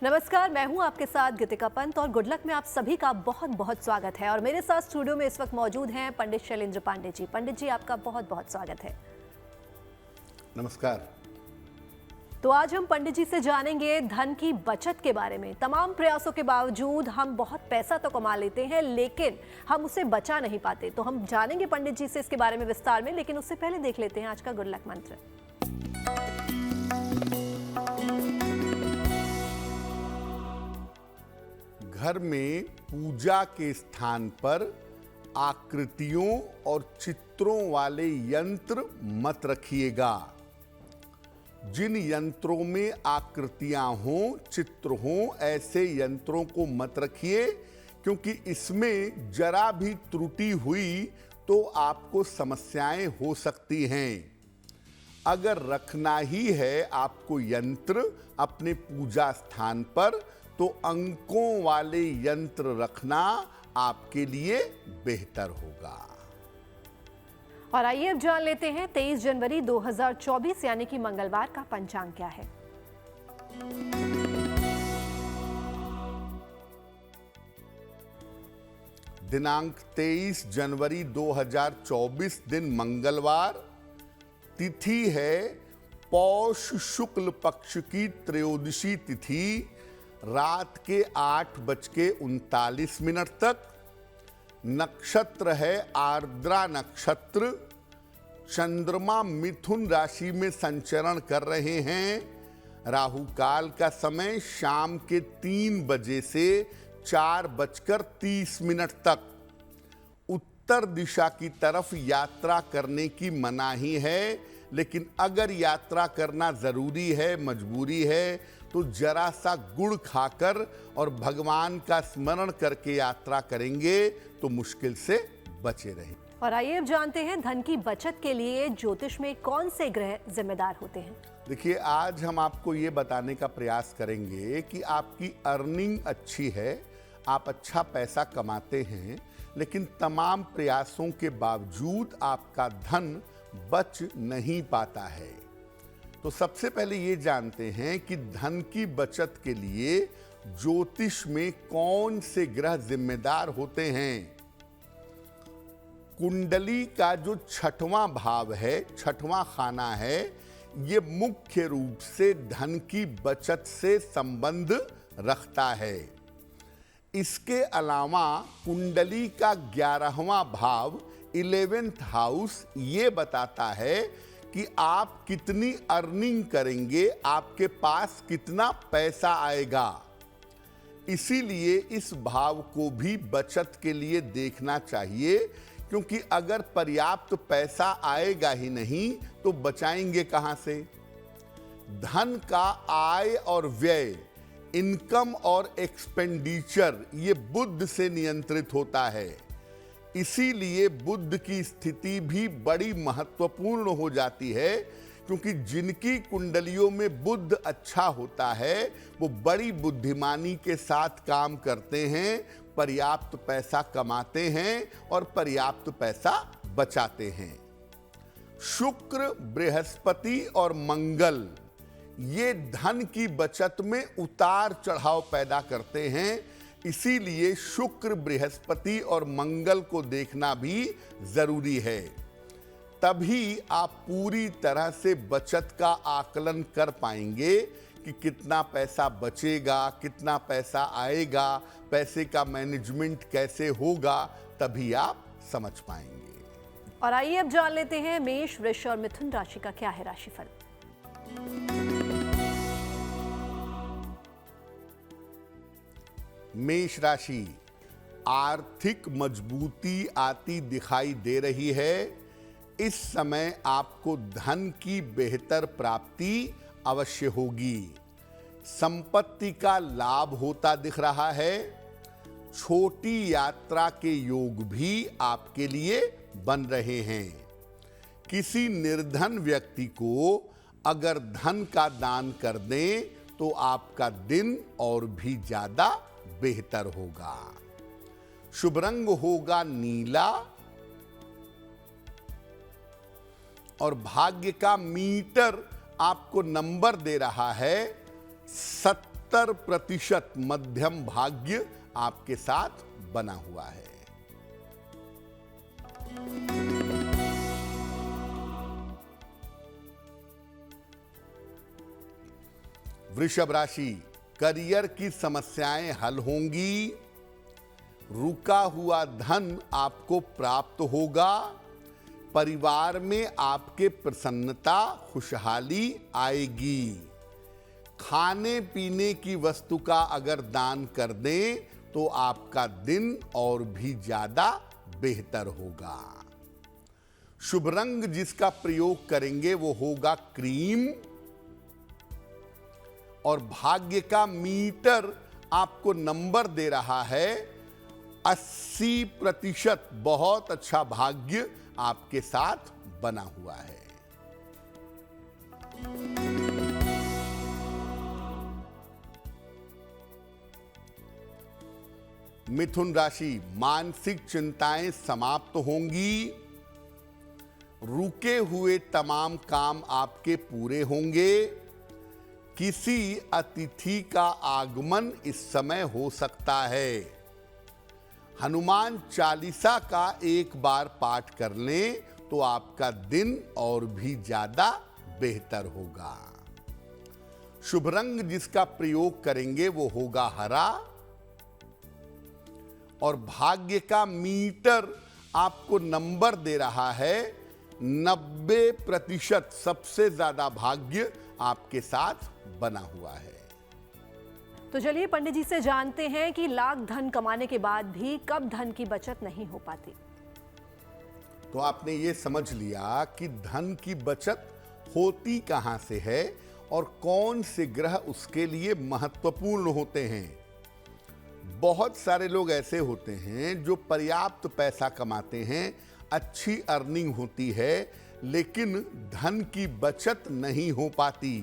नमस्कार, मैं हूं आपके साथ गीतिका पंत और गुड लक में आप सभी का बहुत बहुत स्वागत है। और मेरे साथ स्टूडियो में इस वक्त मौजूद हैं पंडित शैलेंद्र पांडे जी। पंडित जी, आपका बहुत बहुत स्वागत है। नमस्कार। तो आज हम पंडित जी से जानेंगे धन की बचत के बारे में। तमाम प्रयासों के बावजूद हम बहुत पैसा तो कमा लेते हैं, लेकिन हम उसे बचा नहीं पाते। तो हम जानेंगे पंडित जी से इसके बारे में विस्तार में, लेकिन उससे पहले देख लेते हैं आज का गुड लक मंत्र। घर में पूजा के स्थान पर आकृतियों और चित्रों वाले यंत्र मत रखिएगा। जिन यंत्रों में आकृतियां हों, चित्र हों, ऐसे यंत्रों को मत रखिए, क्योंकि इसमें जरा भी त्रुटि हुई तो आपको समस्याएं हो सकती हैं। अगर रखना ही है आपको यंत्र अपने पूजा स्थान पर, तो अंकों वाले यंत्र रखना आपके लिए बेहतर होगा। और आइए अब जान लेते हैं 23 जनवरी 2024 यानी कि मंगलवार का पंचांग क्या है। दिनांक 23 जनवरी 2024 दिन मंगलवार। तिथि है पौष शुक्ल पक्ष की त्रयोदशी तिथि, रात के 8:39 तक। नक्षत्र है आर्द्रा नक्षत्र। चंद्रमा मिथुन राशि में संचरण कर रहे हैं। राहु काल का समय शाम के 3 बजे से 4:30 तक। उत्तर दिशा की तरफ यात्रा करने की मनाही है, लेकिन अगर यात्रा करना जरूरी है, मजबूरी है, तो जरा सा गुड़ खाकर और भगवान का स्मरण करके यात्रा करेंगे तो मुश्किल से बचे रहें। और आइए अब जानते हैं धन की बचत के लिए ज्योतिष में कौन से ग्रह जिम्मेदार होते हैं। देखिए, आज हम आपको ये बताने का प्रयास करेंगे कि आपकी अर्निंग अच्छी है, आप अच्छा पैसा कमाते हैं, लेकिन तमाम प्रयासों के बावजूद आपका धन बच नहीं पाता है। तो सबसे पहले ये जानते हैं कि धन की बचत के लिए ज्योतिष में कौन से ग्रह जिम्मेदार होते हैं। कुंडली का जो 6वां भाव है, 6वां खाना है, ये मुख्य रूप से धन की बचत से संबंध रखता है। इसके अलावा कुंडली का 11वां भाव 11th हाउस ये बताता है कि आप कितनी अर्निंग करेंगे, आपके पास कितना पैसा आएगा। इसीलिए इस भाव को भी बचत के लिए देखना चाहिए, क्योंकि अगर पर्याप्त पैसा आएगा ही नहीं तो बचाएंगे कहां से। धन का आय और व्यय, इनकम और एक्सपेंडिचर, ये बुध से नियंत्रित होता है। इसीलिए बुध की स्थिति भी बड़ी महत्वपूर्ण हो जाती है, क्योंकि जिनकी कुंडलियों में बुध अच्छा होता है वो बड़ी बुद्धिमानी के साथ काम करते हैं, पर्याप्त पैसा कमाते हैं और पर्याप्त पैसा बचाते हैं। शुक्र, बृहस्पति और मंगल ये धन की बचत में उतार चढ़ाव पैदा करते हैं। इसीलिए शुक्र, बृहस्पति और मंगल को देखना भी जरूरी है। तभी आप पूरी तरह से बचत का आकलन कर पाएंगे कि कितना पैसा बचेगा, कितना पैसा आएगा, पैसे का मैनेजमेंट कैसे होगा, तभी आप समझ पाएंगे। और आइए अब जान लेते हैं मेष, वृष और मिथुन राशि का क्या है राशिफल। मेष राशि, आर्थिक मजबूती आती दिखाई दे रही है। इस समय आपको धन की बेहतर प्राप्ति अवश्य होगी। संपत्ति का लाभ होता दिख रहा है। छोटी यात्रा के योग भी आपके लिए बन रहे हैं। किसी निर्धन व्यक्ति को अगर धन का दान कर दें तो आपका दिन और भी ज्यादा बेहतर होगा। शुभ रंग होगा नीला और भाग्य का मीटर आपको नंबर दे रहा है 70। 70% मध्यम भाग्य आपके साथ बना हुआ है। वृषभ राशि, करियर की समस्याएं हल होंगी। रुका हुआ धन आपको प्राप्त होगा। परिवार में आपके प्रसन्नता, खुशहाली आएगी। खाने पीने की वस्तु का अगर दान कर दें तो आपका दिन और भी ज्यादा बेहतर होगा। शुभ रंग जिसका प्रयोग करेंगे वो होगा क्रीम। और भाग्य का मीटर आपको नंबर दे रहा है 80%। बहुत अच्छा भाग्य आपके साथ बना हुआ है। मिथुन राशि, मानसिक चिंताएं समाप्त होंगी। रुके हुए तमाम काम आपके पूरे होंगे। किसी अतिथि का आगमन इस समय हो सकता है। हनुमान चालीसा का एक बार पाठ कर लें तो आपका दिन और भी ज्यादा बेहतर होगा। शुभ रंग जिसका प्रयोग करेंगे वो होगा हरा। और भाग्य का मीटर आपको नंबर दे रहा है 90%। सबसे ज्यादा भाग्य आपके साथ बना हुआ है। तो चलिए पंडित जी से जानते हैं कि लाख धन कमाने के बाद भी कब धन की बचत नहीं हो पाती। तो आपने ये समझ लिया कि धन की बचत होती कहां से है और कौन से ग्रह उसके लिए महत्वपूर्ण होते हैं। बहुत सारे लोग ऐसे होते हैं जो पर्याप्त पैसा कमाते हैं, अच्छी अर्निंग होती है, लेकिन धन की बचत नहीं हो पाती।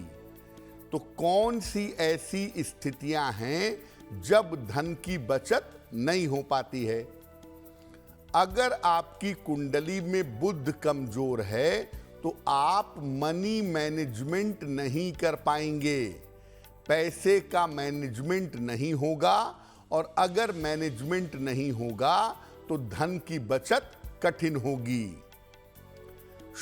तो कौन सी ऐसी स्थितियां हैं जब धन की बचत नहीं हो पाती है? अगर आपकी कुंडली में बुध कमजोर है तो आप मनी मैनेजमेंट नहीं कर पाएंगे। पैसे का मैनेजमेंट नहीं होगा और अगर मैनेजमेंट नहीं होगा तो धन की बचत कठिन होगी।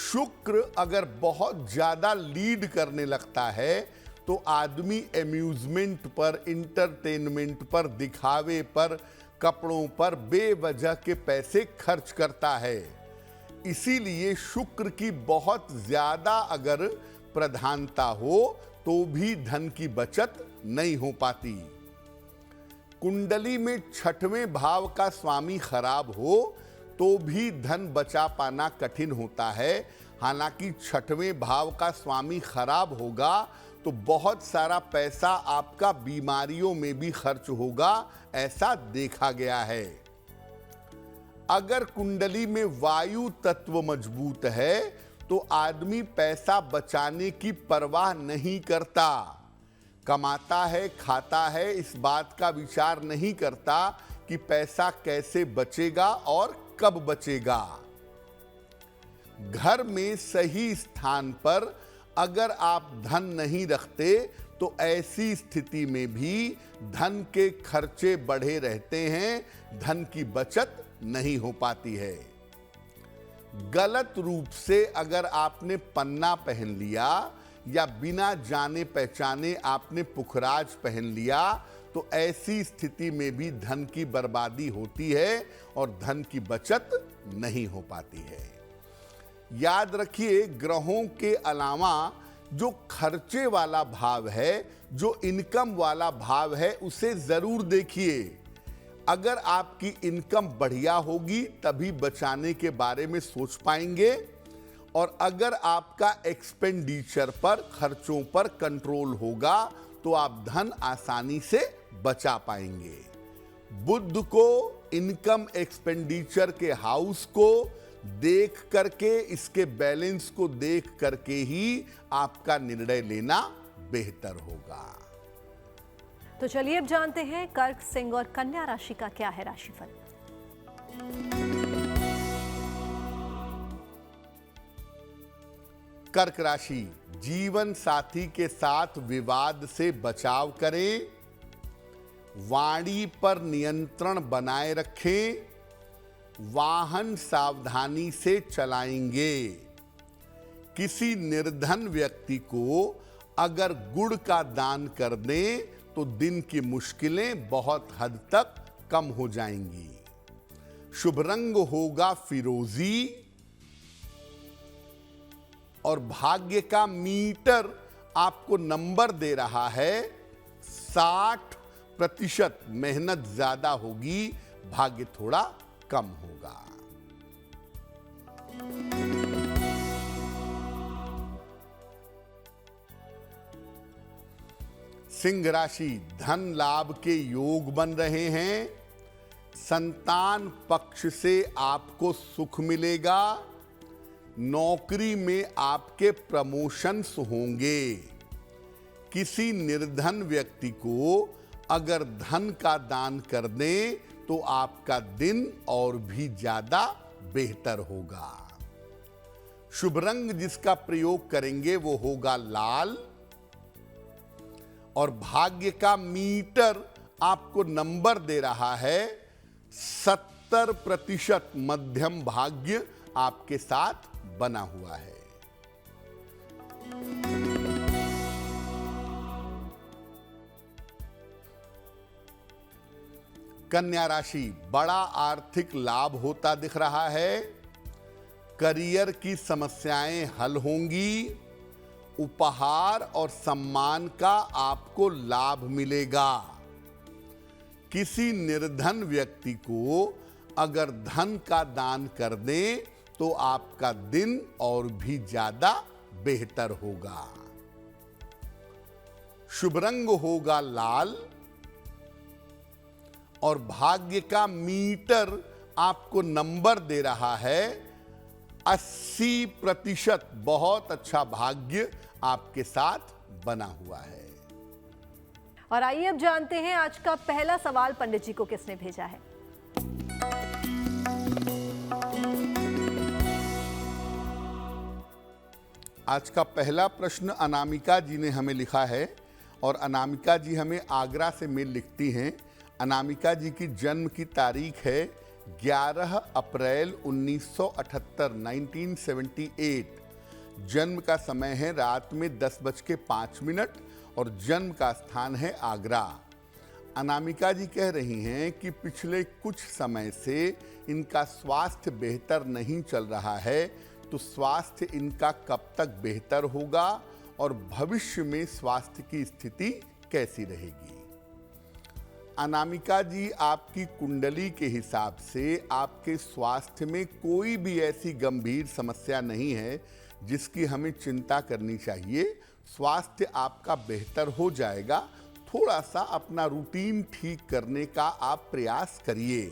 शुक्र अगर बहुत ज्यादा लीड करने लगता है तो आदमी एम्यूजमेंट पर, इंटरटेनमेंट पर, दिखावे पर, कपड़ों पर बेवजह के पैसे खर्च करता है। इसीलिए शुक्र की बहुत ज्यादा अगर प्रधानता हो तो भी धन की बचत नहीं हो पाती। कुंडली में 6वें भाव का स्वामी खराब हो तो भी धन बचा पाना कठिन होता है। हालांकि 6वें भाव का स्वामी खराब होगा तो बहुत सारा पैसा आपका बीमारियों में भी खर्च होगा, ऐसा देखा गया है। अगर कुंडली में वायु तत्व मजबूत है तो आदमी पैसा बचाने की परवाह नहीं करता। कमाता है, खाता है, इस बात का विचार नहीं करता कि पैसा कैसे बचेगा और कब बचेगा। घर में सही स्थान पर अगर आप धन नहीं रखते तो ऐसी स्थिति में भी धन के खर्चे बढ़े रहते हैं, धन की बचत नहीं हो पाती है। गलत रूप से अगर आपने पन्ना पहन लिया या बिना जाने पहचाने आपने पुखराज पहन लिया तो ऐसी स्थिति में भी धन की बर्बादी होती है और धन की बचत नहीं हो पाती है। याद रखिए, ग्रहों के अलावा जो खर्चे वाला भाव है, जो इनकम वाला भाव है, उसे जरूर देखिए। अगर आपकी इनकम बढ़िया होगी तभी बचाने के बारे में सोच पाएंगे, और अगर आपका एक्सपेंडिचर पर, खर्चों पर कंट्रोल होगा तो आप धन आसानी से बचा पाएंगे। बुध को इनकम एक्सपेंडिचर के हाउस को देख करके, इसके बैलेंस को देख करके ही आपका निर्णय लेना बेहतर होगा। तो चलिए अब जानते हैं कर्क, सिंह और कन्या राशि का क्या है राशिफल। कर्क राशि, जीवन साथी के साथ विवाद से बचाव करें। वाणी पर नियंत्रण बनाए रखें, वाहन सावधानी से चलाएंगे। किसी निर्धन व्यक्ति को अगर गुड़ का दान कर दें तो दिन की मुश्किलें बहुत हद तक कम हो जाएंगी। शुभ रंग होगा फिरोजी और भाग्य का मीटर आपको नंबर दे रहा है 60%। मेहनत ज्यादा होगी, भाग्य थोड़ा कम होगा। सिंह राशि, धन लाभ के योग बन रहे हैं। संतान पक्ष से आपको सुख मिलेगा। नौकरी में आपके प्रमोशंस होंगे। किसी निर्धन व्यक्ति को अगर धन का दान कर दें तो आपका दिन और भी ज्यादा बेहतर होगा। शुभ रंग जिसका प्रयोग करेंगे वो होगा लाल और भाग्य का मीटर आपको नंबर दे रहा है 70%। मध्यम भाग्य आपके साथ बना हुआ है। कन्या राशि, बड़ा आर्थिक लाभ होता दिख रहा है। करियर की समस्याएं हल होंगी। उपहार और सम्मान का आपको लाभ मिलेगा। किसी निर्धन व्यक्ति को अगर धन का दान कर दें तो आपका दिन और भी ज्यादा बेहतर होगा। शुभ रंग होगा लाल और भाग्य का मीटर आपको नंबर दे रहा है 80%। बहुत अच्छा भाग्य आपके साथ बना हुआ है। और आइए अब जानते हैं आज का पहला सवाल पंडित जी को किसने भेजा है। आज का पहला प्रश्न अनामिका जी ने हमें लिखा है और अनामिका जी हमें आगरा से मेल लिखती हैं। अनामिका जी की जन्म की तारीख है 11 अप्रैल 1978, 1978। जन्म का समय है रात में 10:05 और जन्म का स्थान है आगरा। अनामिका जी कह रही हैं कि पिछले कुछ समय से इनका स्वास्थ्य बेहतर नहीं चल रहा है, तो स्वास्थ्य इनका कब तक बेहतर होगा और भविष्य में स्वास्थ्य की स्थिति कैसी रहेगी। अनामिका जी, आपकी कुंडली के हिसाब से आपके स्वास्थ्य में कोई भी ऐसी गंभीर समस्या नहीं है जिसकी हमें चिंता करनी चाहिए। स्वास्थ्य आपका बेहतर हो जाएगा। थोड़ा सा अपना रूटीन ठीक करने का आप प्रयास करिए।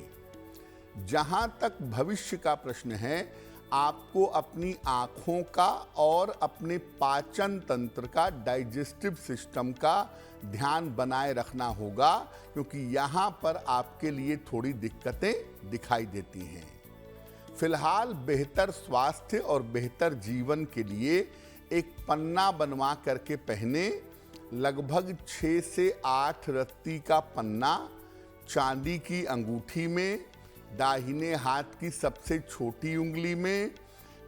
जहां तक भविष्य का प्रश्न है, आपको अपनी आँखों का और अपने पाचन तंत्र का, डाइजेस्टिव सिस्टम का ध्यान बनाए रखना होगा, क्योंकि यहाँ पर आपके लिए थोड़ी दिक्कतें दिखाई देती हैं। फिलहाल बेहतर स्वास्थ्य और बेहतर जीवन के लिए एक पन्ना बनवा करके पहने। लगभग 6 से 8 रत्ती का पन्ना चांदी की अंगूठी में, दाहिने हाथ की सबसे छोटी उंगली में।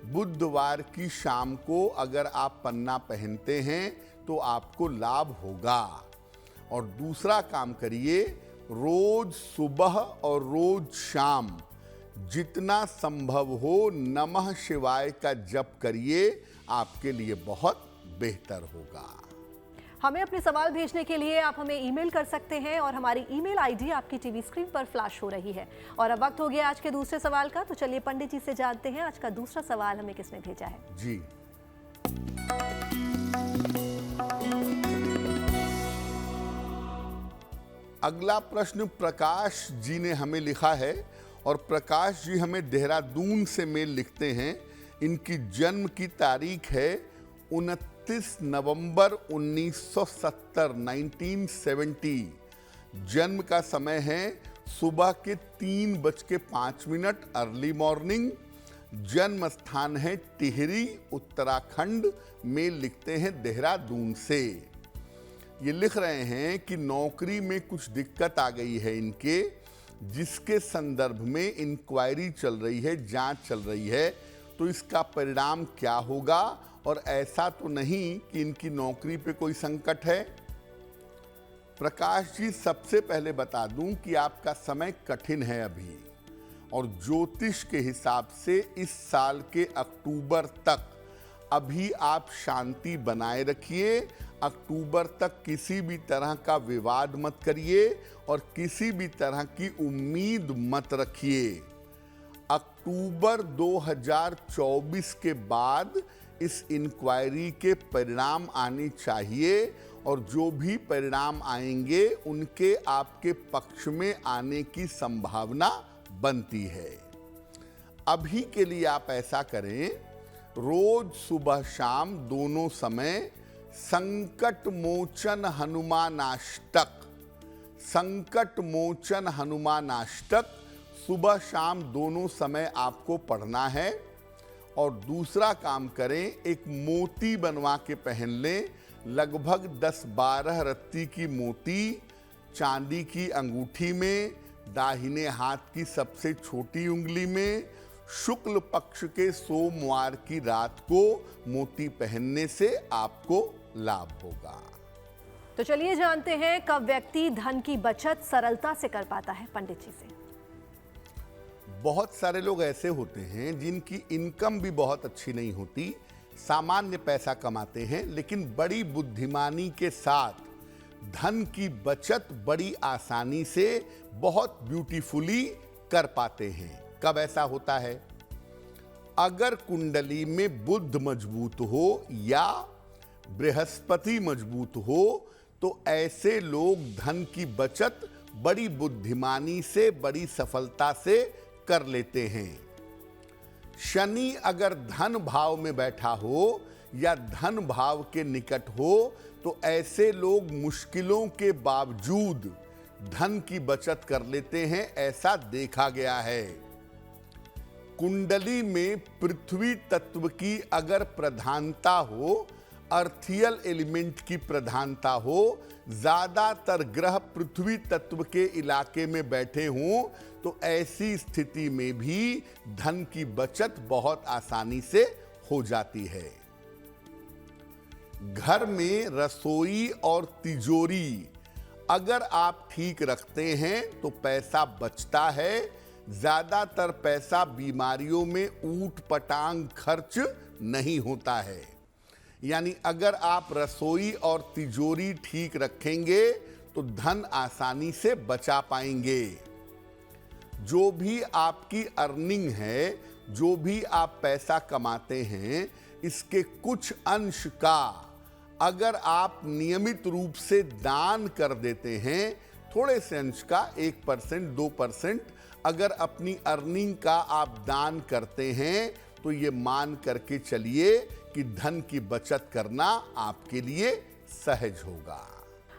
बुधवार की शाम को अगर आप पन्ना पहनते हैं तो आपको लाभ होगा। और दूसरा काम करिए, रोज सुबह और रोज शाम जितना संभव हो नमः शिवाय का जप करिए, आपके लिए बहुत बेहतर होगा। हमें अपने सवाल भेजने के लिए आप हमें ईमेल कर सकते हैं और हमारी ईमेल आईडी आपकी टीवी स्क्रीन पर फ्लैश हो रही है। और अब वक्त हो गया आज के दूसरे सवाल का, तो चलिए पंडित जी से जानते हैं आज का दूसरा सवाल हमें किसने भेजा है। जी, अगला प्रश्न प्रकाश जी ने हमें लिखा है और प्रकाश जी हमें देहरादून से मेल लिखते हैं। इनकी जन्म की तारीख है 29 नवंबर 1970, 1970। जन्म का समय है सुबह के 3:05 अर्ली मॉर्निंग। जन्म स्थान है टिहरी, उत्तराखंड। मेल लिखते हैं देहरादून से। ये लिख रहे हैं कि नौकरी में कुछ दिक्कत आ गई है इनके, जिसके संदर्भ में इंक्वायरी चल रही है, जांच चल रही है। तो इसका परिणाम क्या होगा, और ऐसा तो नहीं कि इनकी नौकरी पे कोई संकट है। प्रकाश जी, सबसे पहले बता दूं कि आपका समय कठिन है अभी, और ज्योतिष के हिसाब से इस साल के अक्टूबर तक अभी आप शांति बनाए रखिए। अक्टूबर तक किसी भी तरह का विवाद मत करिए और किसी भी तरह की उम्मीद मत रखिए। अक्टूबर 2024 के बाद इस इंक्वायरी के परिणाम आने चाहिए, और जो भी परिणाम आएंगे उनके आपके पक्ष में आने की संभावना बनती है। अभी के लिए आप ऐसा करें, रोज सुबह शाम दोनों समय संकट मोचन हनुमानाष्टक, संकट मोचन हनुमानाष्टक सुबह शाम दोनों समय आपको पढ़ना है। और दूसरा काम करें, एक मोती बनवा के पहन लें, लगभग 10-12 रत्ती की मोती चांदी की अंगूठी में, दाहिने हाथ की सबसे छोटी उंगली में। शुक्ल पक्ष के सोमवार की रात को मोती पहनने से आपको लाभ होगा। तो चलिए जानते हैं कब व्यक्ति धन की बचत सरलता से कर पाता है पंडित जी से। बहुत सारे लोग ऐसे होते हैं जिनकी इनकम भी बहुत अच्छी नहीं होती, सामान्य पैसा कमाते हैं, लेकिन बड़ी बुद्धिमानी के साथ धन की बचत बड़ी आसानी से बहुत ब्यूटीफुली कर पाते हैं। कब ऐसा होता है? अगर कुंडली में बुध मजबूत हो या बृहस्पति मजबूत हो तो ऐसे लोग धन की बचत बड़ी बुद्धिमानी से, बड़ी सफलता से कर लेते हैं। शनि अगर धन भाव में बैठा हो या धन भाव के निकट हो तो ऐसे लोग मुश्किलों के बावजूद धन की बचत कर लेते हैं, ऐसा देखा गया है। कुंडली में पृथ्वी तत्व की अगर प्रधानता हो, अर्थियल एलिमेंट की प्रधानता हो, ज्यादातर ग्रह पृथ्वी तत्व के इलाके में बैठे हों, तो ऐसी स्थिति में भी धन की बचत बहुत आसानी से हो जाती है। घर में रसोई और तिजोरी अगर आप ठीक रखते हैं तो पैसा बचता है। ज्यादातर पैसा बीमारियों में ऊट पटांग खर्च नहीं होता है। यानी अगर आप रसोई और तिजोरी ठीक रखेंगे तो धन आसानी से बचा पाएंगे। जो भी आपकी अर्निंग है, जो भी आप पैसा कमाते हैं, इसके कुछ अंश का अगर आप नियमित रूप से दान कर देते हैं, थोड़े से अंश का 1%, 2% अगर अपनी अर्निंग का आप दान करते हैं, तो ये मान करके चलिए कि धन की बचत करना आपके लिए सहज होगा।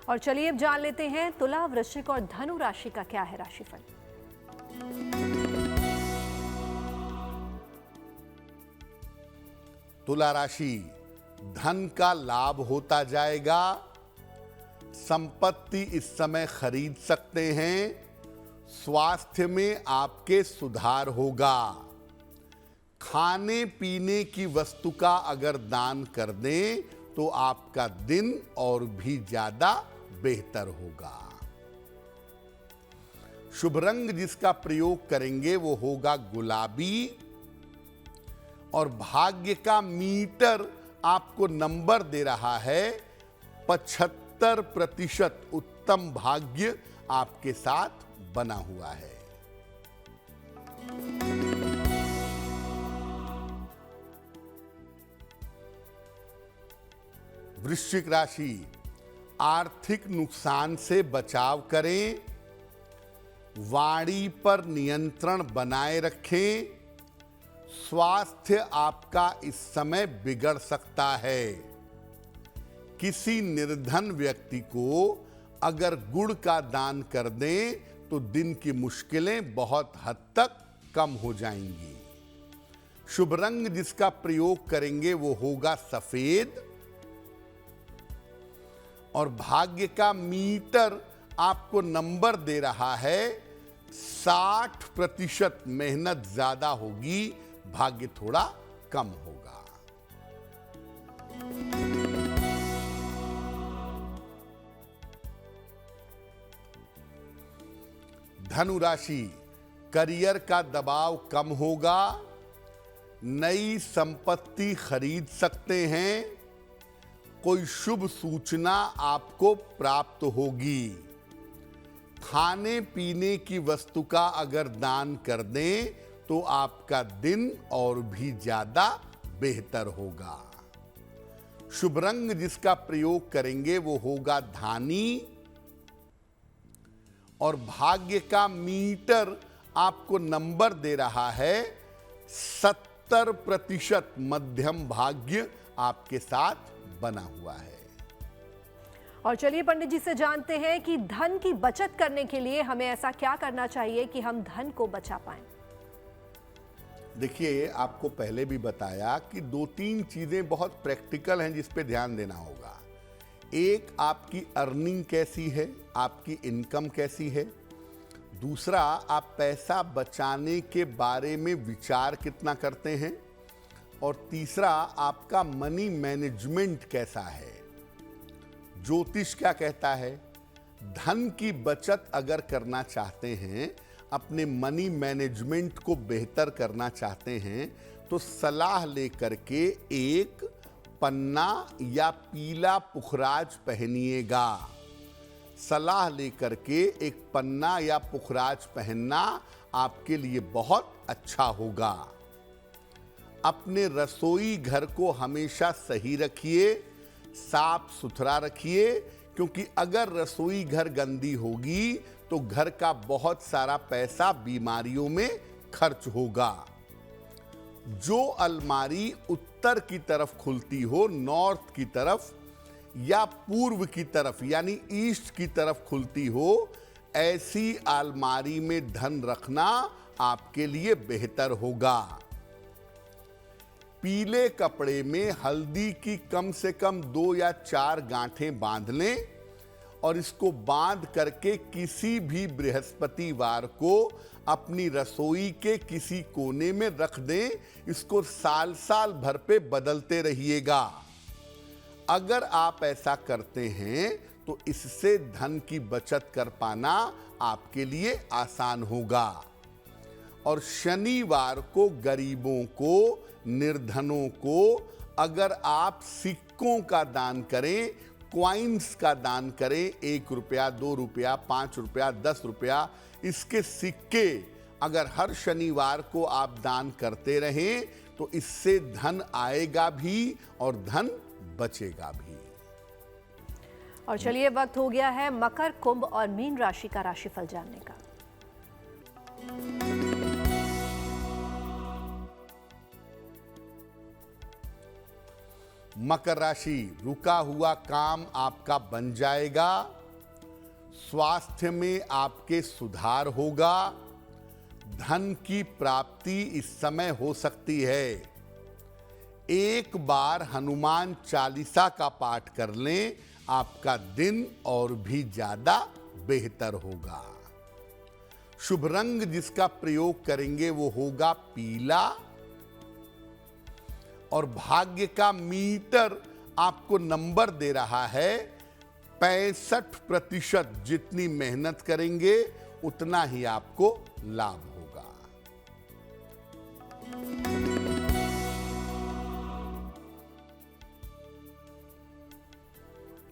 और चलिए अब जान लेते हैं तुला, वृश्चिक और धनु राशि का क्या है राशिफल। तुला राशि, धन का लाभ होता जाएगा। संपत्ति इस समय खरीद सकते हैं। स्वास्थ्य में आपके सुधार होगा। खाने पीने की वस्तु का अगर दान कर दें तो आपका दिन और भी ज्यादा बेहतर होगा। शुभ रंग जिसका प्रयोग करेंगे वो होगा गुलाबी, और भाग्य का मीटर आपको नंबर दे रहा है 75% उत्तम भाग्य आपके साथ बना हुआ है। वृश्चिक राशि, आर्थिक नुकसान से बचाव करें। वाणी पर नियंत्रण बनाए रखें। स्वास्थ्य आपका इस समय बिगड़ सकता है। किसी निर्धन व्यक्ति को अगर गुड़ का दान कर दें तो दिन की मुश्किलें बहुत हद तक कम हो जाएंगी। शुभ रंग जिसका प्रयोग करेंगे वो होगा सफेद, और भाग्य का मीटर आपको नंबर दे रहा है 60% मेहनत ज्यादा होगी, भाग्य थोड़ा कम होगा। धनु राशि, करियर का दबाव कम होगा, नई संपत्ति खरीद सकते हैं, कोई शुभ सूचना आपको प्राप्त होगी। खाने पीने की वस्तु का अगर दान कर दें तो आपका दिन और भी ज्यादा बेहतर होगा। शुभ रंग जिसका प्रयोग करेंगे वो होगा धानी, और भाग्य का मीटर आपको नंबर दे रहा है 70%, मध्यम भाग्य आपके साथ बना हुआ है। और चलिए पंडित जी से जानते हैं कि धन की बचत करने के लिए हमें ऐसा क्या करना चाहिए कि हम धन को बचा पाएं। देखिए, आपको पहले भी बताया कि 2-3 चीजें बहुत प्रैक्टिकल हैं जिस पे ध्यान देना होगा। एक, आपकी अर्निंग कैसी है, आपकी इनकम कैसी है। दूसरा, आप पैसा बचाने के बारे में विचार कितना करते हैं। और तीसरा, आपका मनी मैनेजमेंट कैसा है। ज्योतिष क्या कहता है, धन की बचत अगर करना चाहते हैं, अपने मनी मैनेजमेंट को बेहतर करना चाहते हैं, तो सलाह लेकर के एक पन्ना या पीला पुखराज पहनिएगा। सलाह लेकर के एक पन्ना या पुखराज पहनना आपके लिए बहुत अच्छा होगा। अपने रसोई घर को हमेशा सही रखिए, साफ सुथरा रखिए, क्योंकि अगर रसोई घर गंदी होगी तो घर का बहुत सारा पैसा बीमारियों में खर्च होगा। जो अलमारी उत्तर की तरफ खुलती हो, नॉर्थ की तरफ या पूर्व की तरफ यानी ईस्ट की तरफ खुलती हो, ऐसी अलमारी में धन रखना आपके लिए बेहतर होगा। पीले कपड़े में हल्दी की कम से कम 2 या 4 गांठें बांध लें और इसको बांध करके किसी भी बृहस्पतिवार को अपनी रसोई के किसी कोने में रख दें। इसको साल साल भर पे बदलते रहिएगा। अगर आप ऐसा करते हैं तो इससे धन की बचत कर पाना आपके लिए आसान होगा। और शनिवार को गरीबों को, निर्धनों को अगर आप सिक्कों का दान करें, क्वाइंस का दान करें, 1 रुपया, 2 रुपया, 5 रुपया, 10 रुपया, इसके सिक्के अगर हर शनिवार को आप दान करते रहें तो इससे धन आएगा भी और धन बचेगा भी। और चलिए वक्त हो गया है मकर, कुंभ और मीन राशि का राशिफल जानने का। मकर राशि, रुका हुआ काम आपका बन जाएगा। स्वास्थ्य में आपके सुधार होगा। धन की प्राप्ति इस समय हो सकती है। एक बार हनुमान चालीसा का पाठ कर लें, आपका दिन और भी ज्यादा बेहतर होगा। शुभ रंग जिसका प्रयोग करेंगे वो होगा पीला, और भाग्य का मीटर आपको नंबर दे रहा है 65%। जितनी मेहनत करेंगे उतना ही आपको लाभ होगा।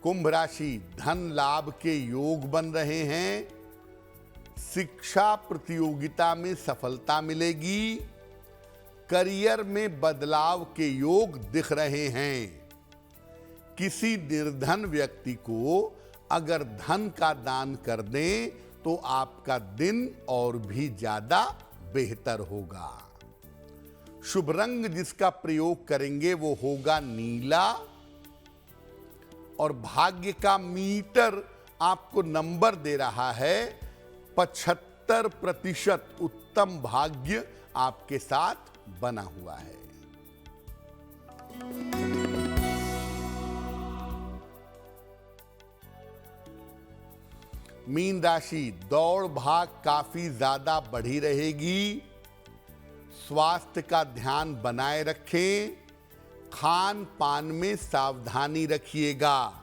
कुंभ राशि, धन लाभ के योग बन रहे हैं। शिक्षा प्रतियोगिता में सफलता मिलेगी। करियर में बदलाव के योग दिख रहे हैं। किसी निर्धन व्यक्ति को अगर धन का दान कर दें तो आपका दिन और भी ज्यादा बेहतर होगा। शुभ रंग जिसका प्रयोग करेंगे वो होगा नीला, और भाग्य का मीटर आपको नंबर दे रहा है 75%। उत्तम भाग्य आपके साथ बना हुआ है। मीन राशि, दौड़ भाग काफी ज्यादा बढ़ी रहेगी। स्वास्थ्य का ध्यान बनाए रखें। खान पान में सावधानी रखिएगा।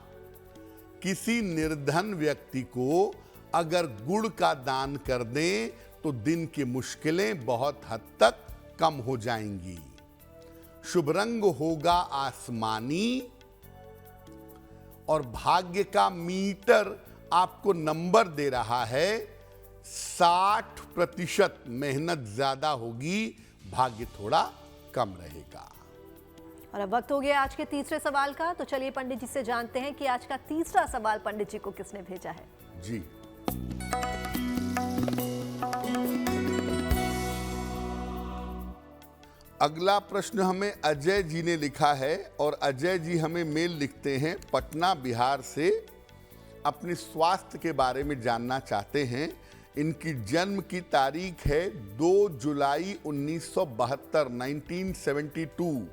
किसी निर्धन व्यक्ति को अगर गुड़ का दान कर दें तो दिन की मुश्किलें बहुत हद तक कम हो जाएंगी। शुभ रंग होगा आसमानी और भाग्य का मीटर आपको नंबर दे रहा है 60%। मेहनत ज्यादा होगी, भाग्य थोड़ा कम रहेगा। और अब वक्त हो गया आज के तीसरे सवाल का, तो चलिए पंडित जी से जानते हैं कि आज का तीसरा सवाल पंडित जी को किसने भेजा है। जी, अगला प्रश्न हमें अजय जी ने लिखा है और अजय जी हमें मेल लिखते हैं पटना बिहार से। अपने स्वास्थ्य के बारे में जानना चाहते हैं। इनकी जन्म की तारीख है 2 जुलाई 1972, 1972।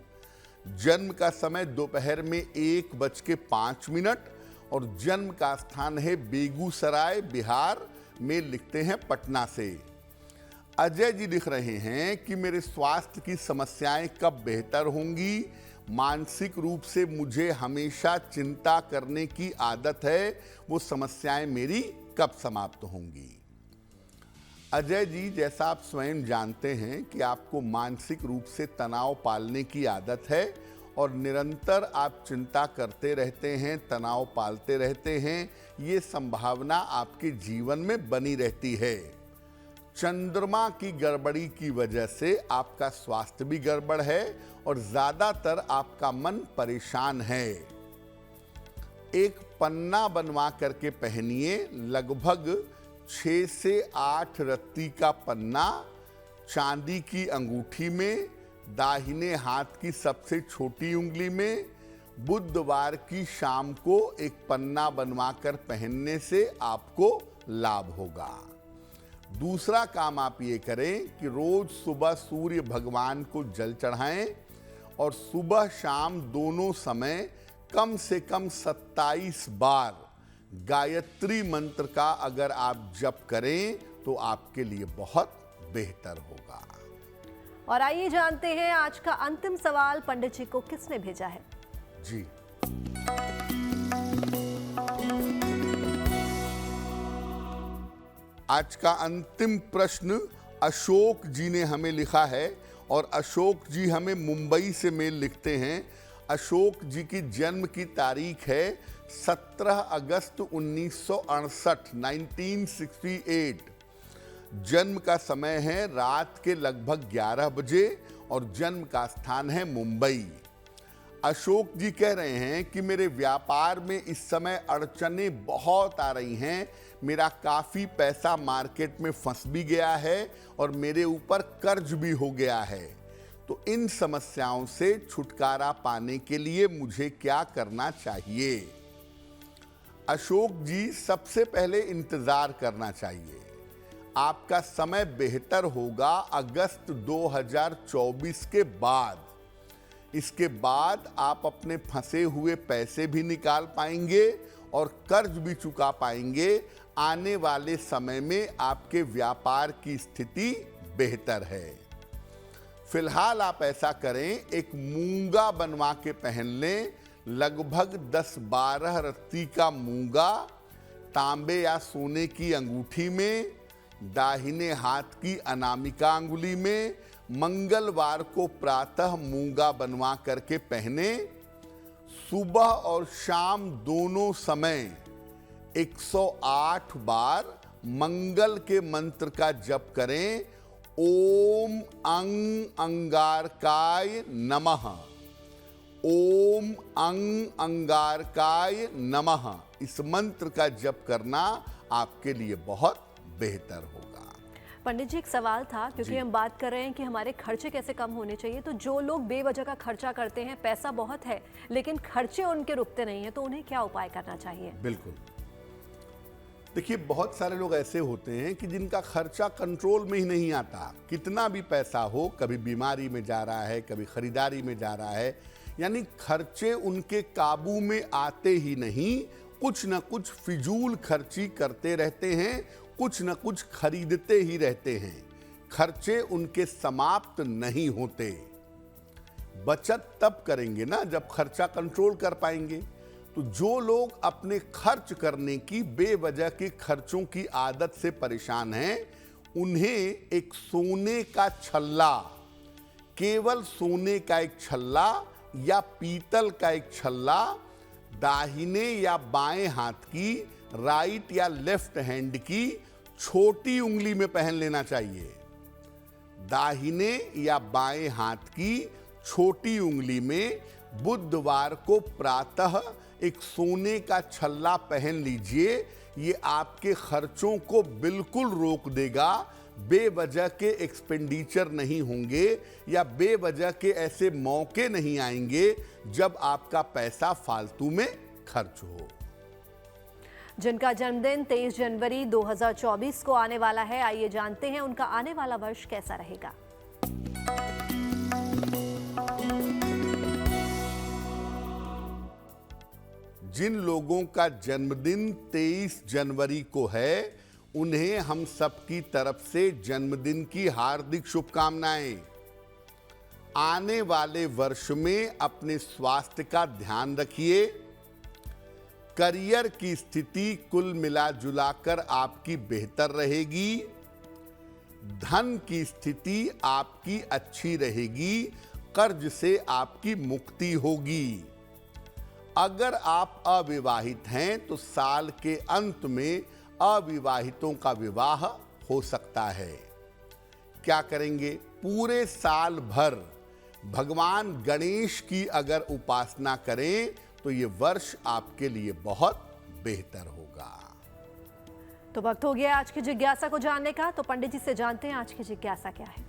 जन्म का समय दोपहर में 1:05 और जन्म का स्थान है बेगूसराय बिहार। मेल लिखते हैं पटना से। अजय जी लिख रहे हैं कि मेरे स्वास्थ्य की समस्याएं कब बेहतर होंगी। मानसिक रूप से मुझे हमेशा चिंता करने की आदत है, वो समस्याएं मेरी कब समाप्त होंगी। अजय जी, जैसा आप स्वयं जानते हैं कि आपको मानसिक रूप से तनाव पालने की आदत है और निरंतर आप चिंता करते रहते हैं, तनाव पालते रहते हैं। ये संभावना आपके जीवन में बनी रहती है। चंद्रमा की गड़बड़ी की वजह से आपका स्वास्थ्य भी गड़बड़ है और ज्यादातर आपका मन परेशान है। एक पन्ना बनवा करके पहनिए, लगभग 6 से 8 रत्ती का पन्ना चांदी की अंगूठी में, दाहिने हाथ की सबसे छोटी उंगली में। बुधवार की शाम को एक पन्ना बनवाकर पहनने से आपको लाभ होगा। दूसरा काम आप ये करें कि रोज सुबह सूर्य भगवान को जल चढ़ाएं और सुबह शाम दोनों समय कम से कम 27 बार गायत्री मंत्र का अगर आप जप करें तो आपके लिए बहुत बेहतर होगा। और आइए जानते हैं आज का अंतिम सवाल पंडित जी को किसने भेजा है। जी, आज का अंतिम प्रश्न अशोक जी ने हमें लिखा है और अशोक जी हमें मुंबई से मेल लिखते हैं। अशोक जी की जन्म की तारीख है 17 अगस्त 1968, 1968। जन्म का समय है रात के लगभग 11 बजे और जन्म का स्थान है मुंबई। अशोक जी कह रहे हैं कि मेरे व्यापार में इस समय अड़चनें बहुत आ रही हैं। मेरा काफ़ी पैसा मार्केट में फंस भी गया है और मेरे ऊपर कर्ज भी हो गया है। तो इन समस्याओं से छुटकारा पाने के लिए मुझे क्या करना चाहिए? अशोक जी, सबसे पहले इंतज़ार करना चाहिए। आपका समय बेहतर होगा अगस्त 2024 के बाद। इसके बाद आप अपने फंसे हुए पैसे भी निकाल पाएंगे और कर्ज भी चुका पाएंगे। आने वाले समय में आपके व्यापार की स्थिति बेहतर है। फिलहाल आप ऐसा करें, एक मूंगा बनवा के पहन लें, लगभग 10-12 रत्ती का मूंगा तांबे या सोने की अंगूठी में, दाहिने हाथ की अनामिका अंगुली में। मंगलवार को प्रातः मूंगा बनवा करके पहने। सुबह और शाम दोनों समय 108 बार मंगल के मंत्र का जप करें। ओम अंग अंगारकाय नमः, ओम अंग अंगारकाय नमः। इस मंत्र का जप करना आपके लिए बहुत बेहतर होगा। पंडित जी, एक सवाल था, क्योंकि हम बात कर रहे हैं कि हमारे खर्चे कैसे कम होने चाहिए। तो जो लोग बेवजह का खर्चा करते हैं, पैसा बहुत है लेकिन खर्चे उनके रुकते नहीं हैं, तो उन्हें क्या उपाय करना चाहिए? बिल्कुल, देखिए, बहुत सारे लोग ऐसे होते हैं कि जिनका खर्चा कंट्रोल में ही नहीं आता। कितना भी पैसा हो, कभी बीमारी में जा रहा है, कभी खरीदारी में जा रहा है, यानी खर्चे उनके काबू में आते ही नहीं। कुछ न कुछ फिजूल खर्ची करते रहते हैं, कुछ न कुछ खरीदते ही रहते हैं। खर्चे उनके समाप्त नहीं होते। बचत तब करेंगे ना जब खर्चा कंट्रोल कर पाएंगे। तो जो लोग अपने खर्च करने की, बेवजह के खर्चों की आदत से परेशान हैं, उन्हें एक सोने का छल्ला, केवल सोने का एक छल्ला या पीतल का एक छल्ला दाहिने या बाएं हाथ की, राइट या लेफ्ट हैंड की छोटी उंगली में पहन लेना चाहिए। दाहिने या बाएं हाथ की छोटी उंगली में बुधवार को प्रातः एक सोने का छल्ला पहन लीजिए। ये आपके खर्चों को बिल्कुल रोक देगा। बेवजह के एक्सपेंडिचर नहीं होंगे या बेवजह के ऐसे मौके नहीं आएंगे जब आपका पैसा फालतू में खर्च हो। जिनका जन्मदिन 23 जनवरी 2024 को आने वाला है, आइए जानते हैं उनका आने वाला वर्ष कैसा रहेगा। जिन लोगों का जन्मदिन 23 जनवरी को है, उन्हें हम सबकी तरफ से जन्मदिन की हार्दिक शुभकामनाएं। आने वाले वर्ष में अपने स्वास्थ्य का ध्यान रखिए। करियर की स्थिति कुल मिलाजुलाकर आपकी बेहतर रहेगी। धन की स्थिति आपकी अच्छी रहेगी। कर्ज से आपकी मुक्ति होगी। अगर आप अविवाहित हैं तो साल के अंत में अविवाहितों का विवाह हो सकता है। क्या करेंगे? पूरे साल भर भगवान गणेश की अगर उपासना करें तो ये वर्ष आपके लिए बहुत बेहतर होगा। तो वक्त हो गया आज की जिज्ञासा को जानने का, तो पंडित जी से जानते हैं आज की जिज्ञासा क्या है।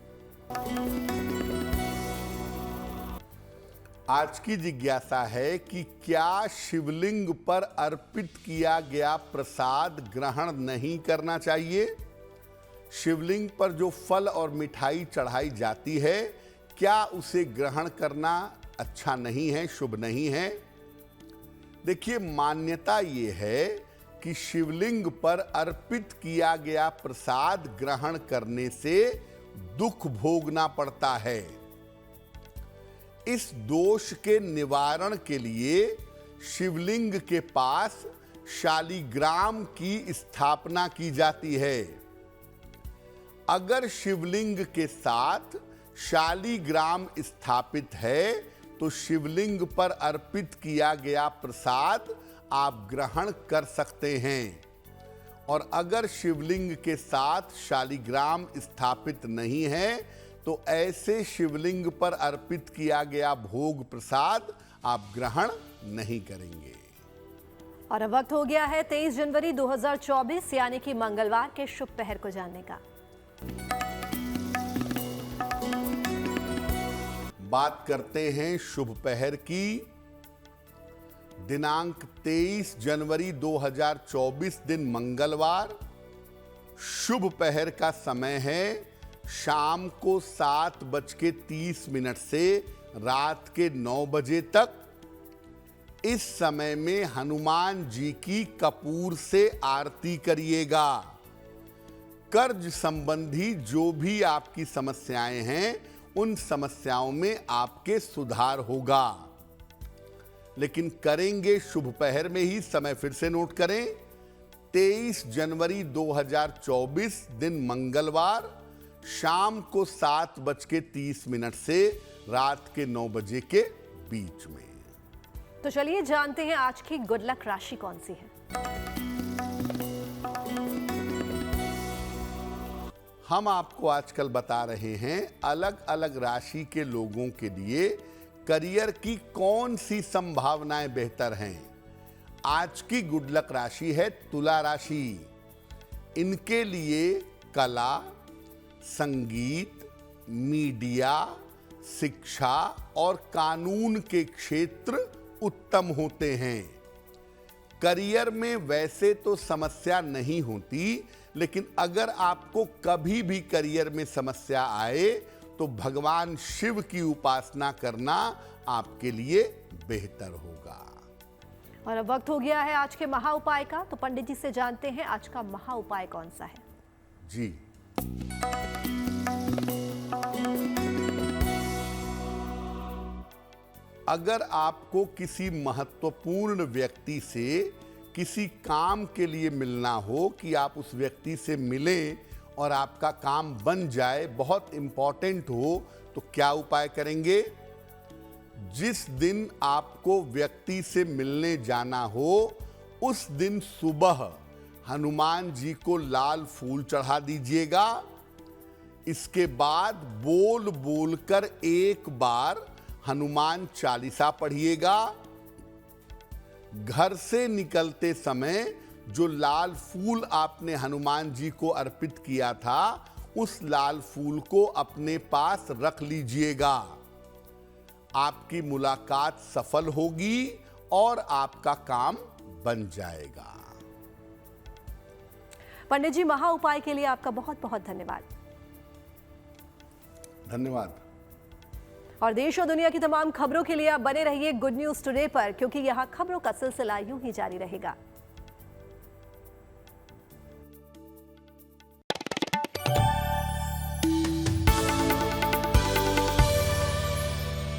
आज की जिज्ञासा है कि क्या शिवलिंग पर अर्पित किया गया प्रसाद ग्रहण नहीं करना चाहिए? शिवलिंग पर जो फल और मिठाई चढ़ाई जाती है, क्या उसे ग्रहण करना अच्छा नहीं है, शुभ नहीं है? देखिए, मान्यता ये है कि शिवलिंग पर अर्पित किया गया प्रसाद ग्रहण करने से दुख भोगना पड़ता है। इस दोष के निवारण के लिए शिवलिंग के पास शालिग्राम की स्थापना की जाती है। अगर शिवलिंग के साथ शालिग्राम स्थापित है तो शिवलिंग पर अर्पित किया गया प्रसाद आप ग्रहण कर सकते हैं। और अगर शिवलिंग के साथ शालिग्राम स्थापित नहीं है तो ऐसे शिवलिंग पर अर्पित किया गया भोग प्रसाद आप ग्रहण नहीं करेंगे। और अब वक्त हो गया है 23 जनवरी 2024 यानी कि मंगलवार के शुभ पहर को जानने का। बात करते हैं शुभ पहर की। दिनांक 23 जनवरी 2024 दिन मंगलवार। शुभ पहर का समय है शाम को 7:30 से रात के 9 बजे तक। इस समय में हनुमान जी की कपूर से आरती करिएगा। कर्ज संबंधी जो भी आपकी समस्याएं हैं, उन समस्याओं में आपके सुधार होगा। लेकिन करेंगे शुभ पहर में ही। समय फिर से नोट करें, 23 जनवरी 2024 दिन मंगलवार, शाम को 7:30 से रात के 9 बजे के बीच में। तो चलिए जानते हैं आज की गुड लक राशि कौन सी है। हम आपको आजकल बता रहे हैं अलग अलग राशि के लोगों के लिए करियर की कौन सी संभावनाएं बेहतर हैं। आज की गुड लक राशि है तुला राशि। इनके लिए कला, संगीत, मीडिया, शिक्षा और कानून के क्षेत्र उत्तम होते हैं। करियर में वैसे तो समस्या नहीं होती, लेकिन अगर आपको कभी भी करियर में समस्या आए तो भगवान शिव की उपासना करना आपके लिए बेहतर होगा। और अब वक्त हो गया है आज के महा उपाय का, तो पंडित जी से जानते हैं आज का महा उपाय कौन सा है। जी, अगर आपको किसी महत्वपूर्ण व्यक्ति से किसी काम के लिए मिलना हो कि आप उस व्यक्ति से मिलें और आपका काम बन जाए, बहुत इंपॉर्टेंट हो, तो क्या उपाय करेंगे? जिस दिन आपको व्यक्ति से मिलने जाना हो उस दिन सुबह हनुमान जी को लाल फूल चढ़ा दीजिएगा। इसके बाद बोल बोलकर एक बार हनुमान चालीसा पढ़िएगा। घर से निकलते समय जो लाल फूल आपने हनुमान जी को अर्पित किया था, उस लाल फूल को अपने पास रख लीजिएगा। आपकी मुलाकात सफल होगी और आपका काम बन जाएगा। पंडित जी, महा उपाय के लिए आपका बहुत बहुत धन्यवाद। धन्यवाद। और देश और दुनिया की तमाम खबरों के लिए आप बने रहिए गुड न्यूज टुडे पर, क्योंकि यहाँ खबरों का सिलसिला यूं ही जारी रहेगा।